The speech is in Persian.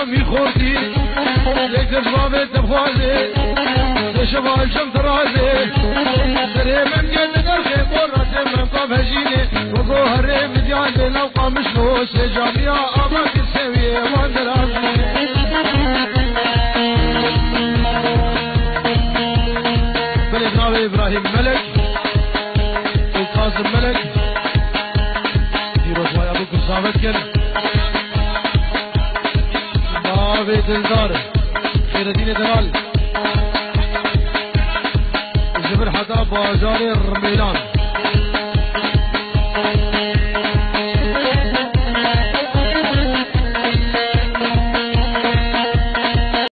میخوردی یک جواب تفوازی شوال شم ترازی سری من گل نرخی قرات من قام هجینی وگو هری مدیان دلو قامش نوش جامعه آبا کسویه وان درازی بلد ناوی ابراهیم ملک قاسم ملک دیروز وای ابو کسامت کرد دلدار خیر الدین دلال جبر حدا بازار رمیلان